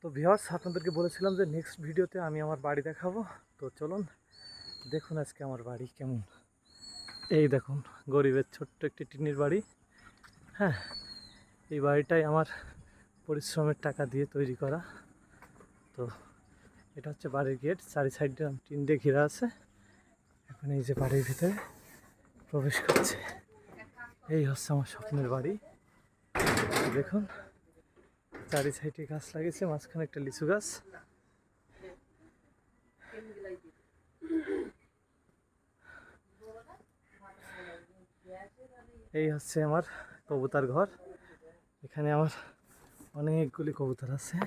তো ভিউয়ার্স, আপনাদেরকে বলেছিলাম যে নেক্সট ভিডিওতে আমি আমার বাড়ি দেখাবো। তো চলুন দেখুন আজকে আমার বাড়ি কেমন। এই দেখুন, গরিবের ছোট্ট একটি টিনের বাড়ি। হ্যাঁ, এই বাড়িটাই আমার পরিশ্রমের টাকা দিয়ে তৈরি করা। তো এটা হচ্ছে বাড়ির গেট, চারি সাইডে টিন দিয়ে ঘেরা আছে। এখন এই যে বাড়ির ভিতরে প্রবেশ করছে, এই হচ্ছে আমার স্বপ্নের বাড়ি। দেখুন, চারি সাইডে গাছ লাগিয়েছে, মাঝখানে একটা লিচু গাছ। এই হচ্ছে আমার কবুতর ঘর। এখানে আমার অনেকগুলি কবুতর আছে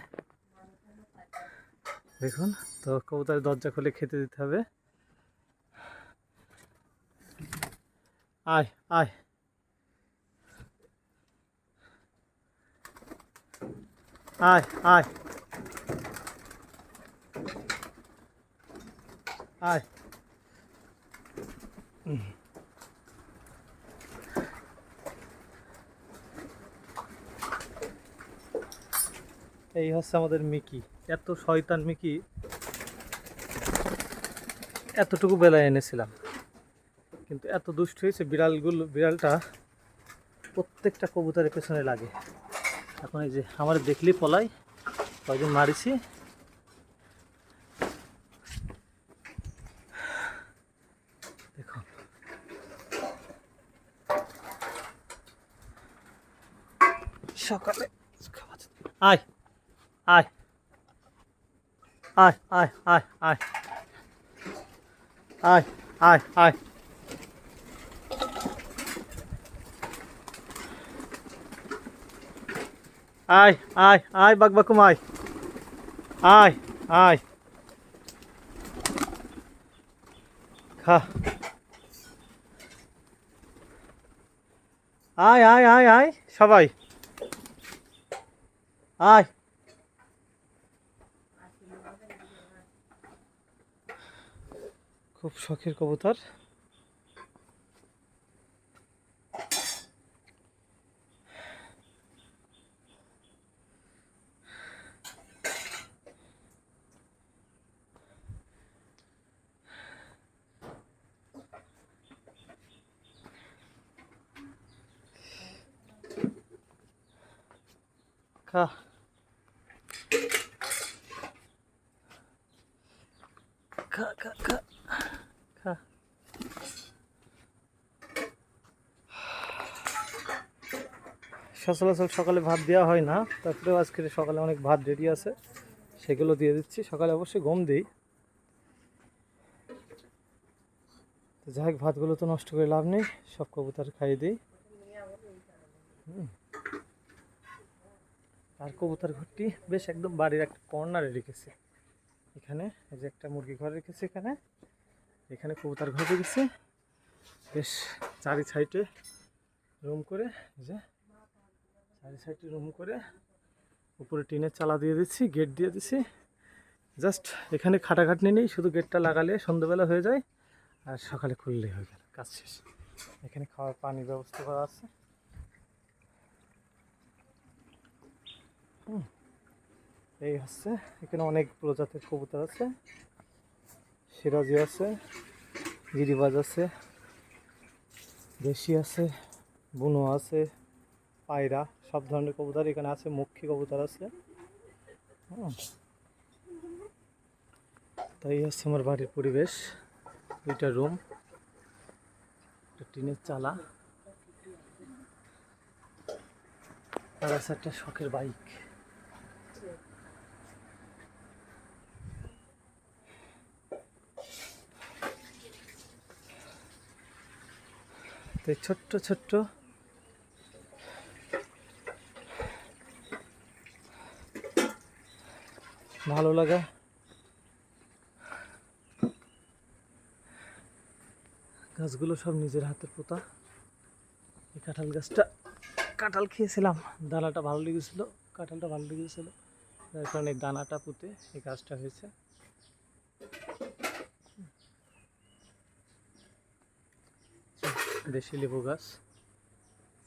দেখুন। তো কবুতরের দরজা খুলে খেতে দিতে হবে। আয় আয় আয় আয় আয়। এই হচ্ছে আমাদের মিকি। এত শয়তান মিকি, এতটুকু বেলায় এনেছিলাম, কিন্তু এত দুষ্ট হয়েছে। বিড়ালটা প্রত্যেকটা কবুতরের পেছনে লাগে। এখন এই যে আমার দেখলেই পলাই, কয়দিন মারিছি। দেখুন, সকালে আয় আয় আয় আয় আয় আয় আয় আয় আয়। আয় আয় আয় বাকবাকুম আয় আয় আয়। খা, আয় আয় আয় আয় সবাই আয়। খুব শখের কবুতর। খা, খা খা খা খা। সচরাচর সকালে ভাত দেওয়া হয় না, তারপরেও আজকে সকালে অনেক ভাত রেডি আছে, সেগুলো দিয়ে দিচ্ছি। সকালে অবশ্যই গম দিই। তো যাই হোক, ভাতগুলো তো নষ্ট করে লাভ নেই, সব কবুতর খাইয়ে দিই। আর কবুতর ঘরটি বেশ একদম বাড়ির একটা কর্নারে রেখেছে। এখানে এই যে একটা মুরগি ঘর রেখেছে, এখানে এখানে কবুতর ঘর রেখেছে। বেশ চারি সাইডে রুম করে, যে চারি সাইডে রুম করে উপরে টিনের চালা দিয়ে দিচ্ছি, গেট দিয়ে দিচ্ছি। জাস্ট এখানে খাটাখাটনি নেই, শুধু গেটটা লাগালে সন্ধ্যাবেলা হয়ে যায়, আর সকালে খুললেই হয়ে গেল, কাজ শেষ। এখানে খাওয়ার পানির ব্যবস্থা করা আছে। এই হচ্ছে, এখানে অনেক প্রজাতির কবুতর আছে। সিরাজি আছে, গিরিবাজ আছে, দেশি আছে, বুনো আছে, পায়রা, সব ধরনের কবুতর এখানে আছে। মক্ষী কবুতর আছে। তাই হচ্ছে আমার বাড়ির পরিবেশ। দুইটা রুম, একটা টিনের চালা, আর আছে একটা শখের বাইক। তো ছোট্ট ছোট্ট ভালো লাগা গাছগুলো সব নিজের হাতের পোতা। এই কাঁঠাল গাছটা, কাঁঠাল খেয়েছিলাম, দানাটা ভালো লেগেছিলো, কাঁঠালটা ভালো লেগেছিলো, যার কারণে এই দানাটা পুঁতে এই গাছটা হয়েছে। দেশি লেবু গাছ,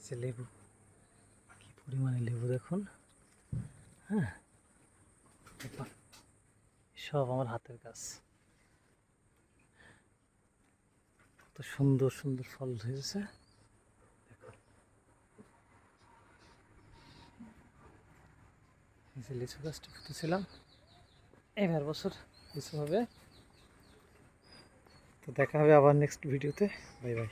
সে লেবু, কি পরিমাণে লেবু দেখুন। হ্যাঁ, দেখুন, সব আমার হাতের কাজ। কত সুন্দর সুন্দর ফল হয়েছে। দেখুন, এই যে লিচু গাছটা পুঁতেছিলাম, এবার বছর লিচু হবে। তো দেখা হবে আবার নেক্সট ভিডিওতে। Bye bye.